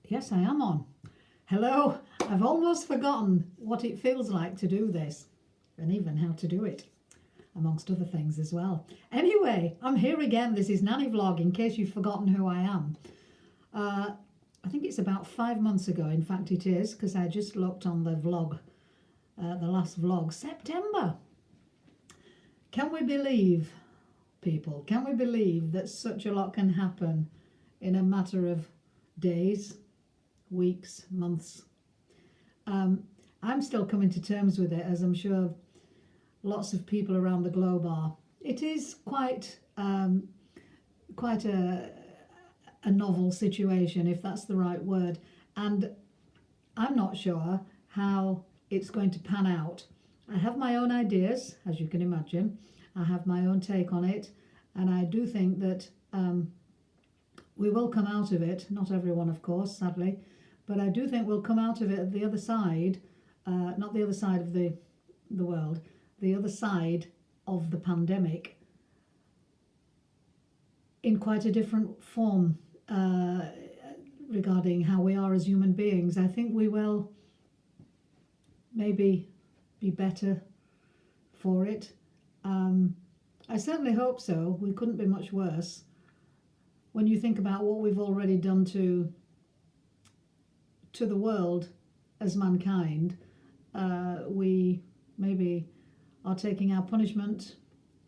Yes, I am on. Hello, I've almost forgotten what it feels like to do this and even how to do it, amongst other things as well. Anyway, I'm here again. This is Nanny Vlog, in case you've forgotten who I am. I think it's about 5 months ago, in fact it is, because I just looked on the vlog, the last vlog, September. Can we believe, people, can we believe that such a lot can happen in a matter of days, weeks, months? I'm still coming to terms with it, as I'm sure lots of people around the globe are. It is quite a novel situation, if that's the right word, and I'm not sure how it's going to pan out. I have my own ideas, as you can imagine. I have my own take on it, and I do think that we will come out of it. Not everyone, of course, sadly, but I do think we'll come out of it at the other side, not the other side of the world, the other side of the pandemic, in quite a different form regarding how we are as human beings. I think we will maybe be better for it. I certainly hope so. We couldn't be much worse. When you think about what we've already done to the world as mankind, we maybe are taking our punishment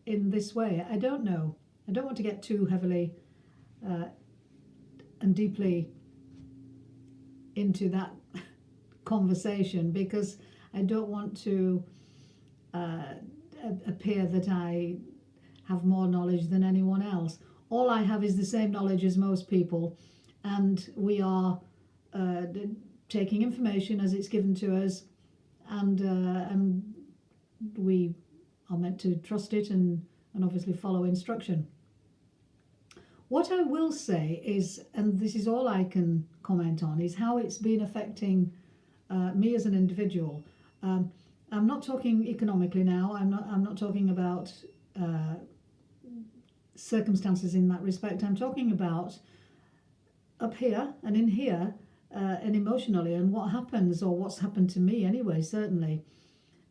in this way. I don't know. I don't want to get too heavily and deeply into that conversation, because I don't want to appear that I have more knowledge than anyone else. All I have is the same knowledge as most people, and we are taking information as it's given to us, and we are meant to trust it and obviously follow instruction. What I will say is, and this is all I can comment on, is how it's been affecting me as an individual. I'm not talking economically now. I'm not talking about circumstances in that respect. I'm talking about up here and in here, and emotionally, and what happens, or what's happened to me anyway, certainly.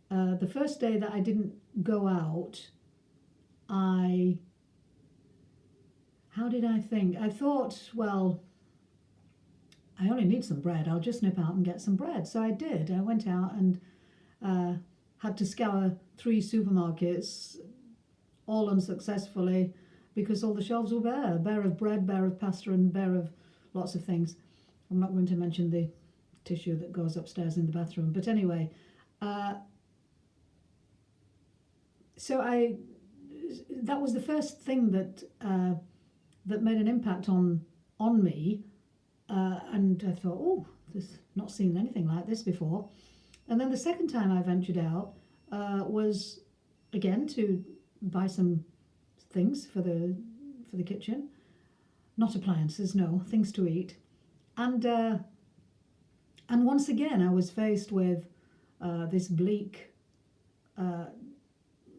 The first day that I didn't go out, how did I think? I thought, well, I only need some bread. I'll just nip out and get some bread. So I did. I went out and had to scour 3 supermarkets, all unsuccessfully, because all the shelves were bare of bread, bare of pasta, and bare of lots of things. I'm not going to mention the tissue that goes upstairs in the bathroom. But anyway, so that was the first thing that made an impact on me, and I thought, oh, there's not seen anything like this before. And then the second time I ventured out was again to buy some things for the kitchen, not appliances, no, things to eat, and once again I was faced with this bleak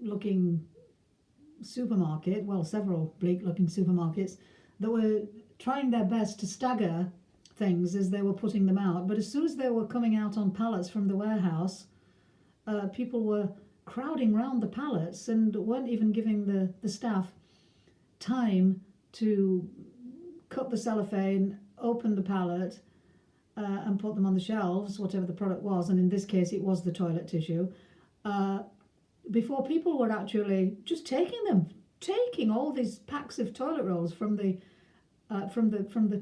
looking supermarket, well, several bleak looking supermarkets that were trying their best to stagger things as they were putting them out. But as soon as they were coming out on pallets from the warehouse, people were crowding round the pallets and weren't even giving the staff time to cut the cellophane, open the pallet, and put them on the shelves, whatever the product was, and in this case it was the toilet tissue, before people were actually just taking all these packs of toilet rolls from the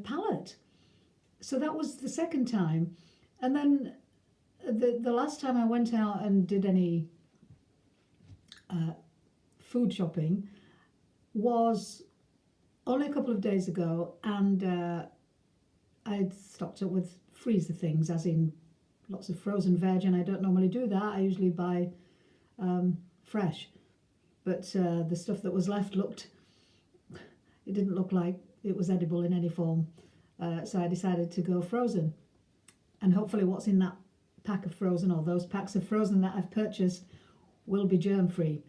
pallet. So that was the second time. And then the last time I went out and did any food shopping was only a couple of days ago, and I'd stocked up with freezer things, as in lots of frozen veg, and I don't normally do that. I usually buy fresh, but the stuff that was left it didn't look like it was edible in any form, so I decided to go frozen, and hopefully what's in that pack of frozen, or those packs of frozen that I've purchased, will be germ free.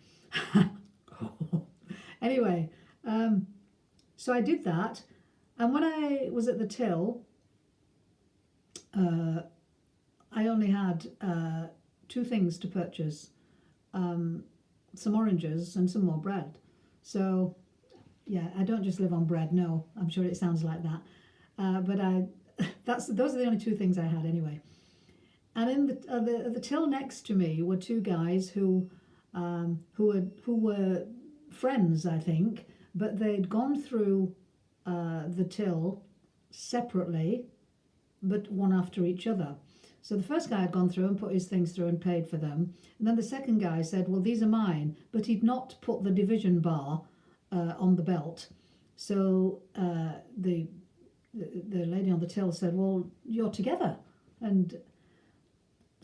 Anyway, so I did that, and when I was at the till, I only had two things to purchase, some oranges and some more bread. So, yeah, I don't just live on bread. No, I'm sure it sounds like that. But those are the only two things I had anyway. And in the till next to me were two guys who were friends, I think, but they'd gone through the till separately, but one after each other. So the first guy had gone through and put his things through and paid for them. And then the second guy said, well, these are mine, but he'd not put the division bar on the belt. So the lady on the till said, well, you're together. And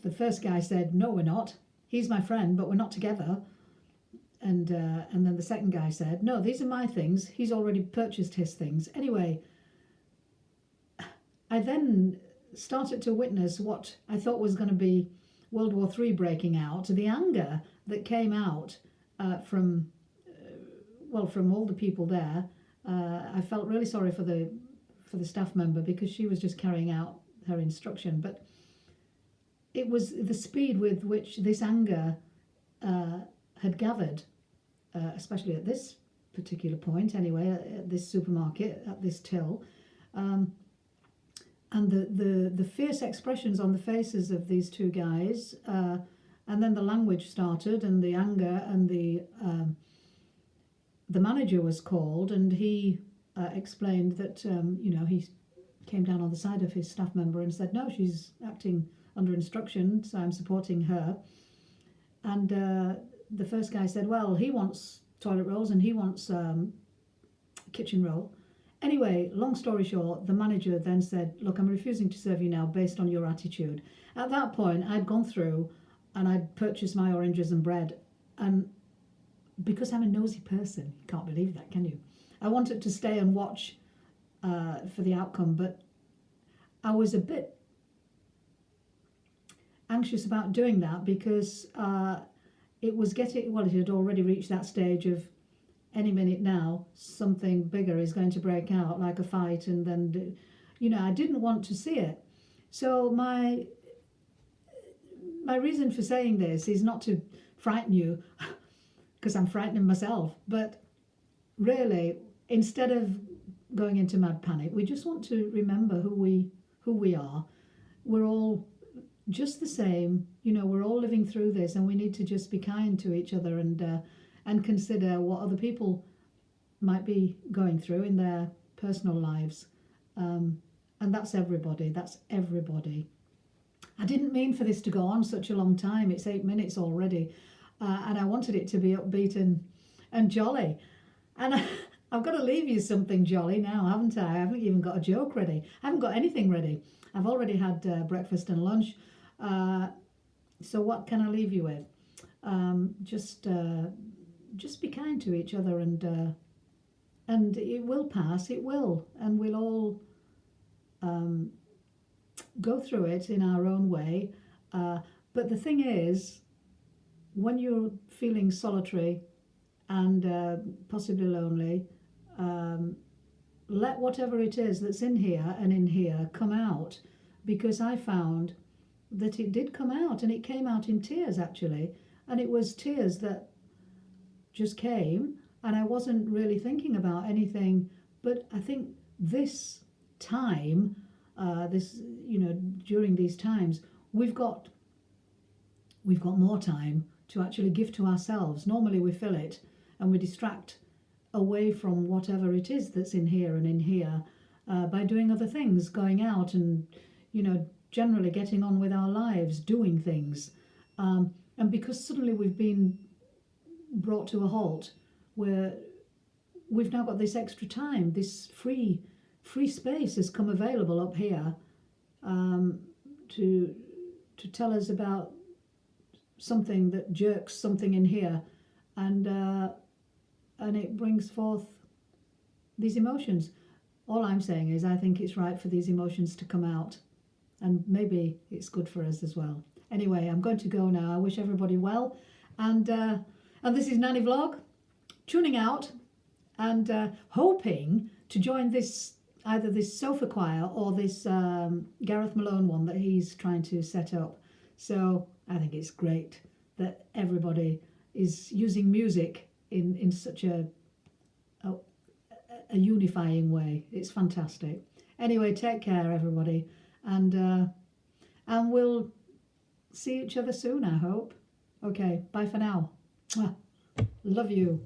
the first guy said, no, we're not. He's my friend, but we're not together. And then the second guy said, no, these are my things. He's already purchased his things. Anyway, I then started to witness what I thought was going to be World War III breaking out. The anger that came out from all the people there. I felt really sorry for the staff member because she was just carrying out her instruction. But it was the speed with which this anger had gathered, especially at this particular point anyway, at this supermarket, at this till. And the fierce expressions on the faces of these two guys, and then the language started, and the anger, and the manager was called, and he explained that he came down on the side of his staff member and said, no, she's acting under instruction, so I'm supporting her. And the first guy said, well, he wants toilet rolls and he wants kitchen roll. Anyway, long story short, the manager then said, look, I'm refusing to serve you now based on your attitude. At that point, I'd gone through and I'd purchased my oranges and bread. And because I'm a nosy person, you can't believe that, can you? I wanted to stay and watch for the outcome, but I was a bit anxious about doing that because it had already reached that stage of any minute now something bigger is going to break out, like a fight, and then I didn't want to see it. So my reason for saying this is not to frighten you because I'm frightening myself, but really, instead of going into mad panic, we just want to remember who we are. We're all just the same, we're all living through this, and we need to just be kind to each other and consider what other people might be going through in their personal lives. And that's everybody. I didn't mean for this to go on such a long time. It's 8 minutes already. And I wanted it to be upbeat and jolly. And I've got to leave you something jolly now, haven't I? I haven't even got a joke ready. I haven't got anything ready. I've already had breakfast and lunch. So what can I leave you with? Just be kind to each other, and it will pass. It will, and we'll all go through it in our own way. But the thing is, when you're feeling solitary and possibly lonely, let whatever it is that's in here and in here come out, because I found that it did come out, and it came out in tears actually, and it was tears that just came, and I wasn't really thinking about anything. But I think this time, during these times, we've got more time to actually give to ourselves. Normally we fill it and we distract away from whatever it is that's in here and in here by doing other things, going out and generally getting on with our lives, doing things, and because suddenly we've been brought to a halt, where we've now got this extra time, this free space has come available up here to tell us about something that jerks something in here, and it brings forth these emotions. All I'm saying is I think it's right for these emotions to come out, and maybe it's good for us as well. Anyway, I'm going to go now. I wish everybody well, and this is Nanny Vlog, tuning out and hoping to join this either this sofa choir or this Gareth Malone one that he's trying to set up. So I think it's great that everybody is using music in such a unifying way. It's fantastic. Anyway, take care, everybody, and we'll see each other soon, I hope. Okay, bye for now. Mwah. Love you.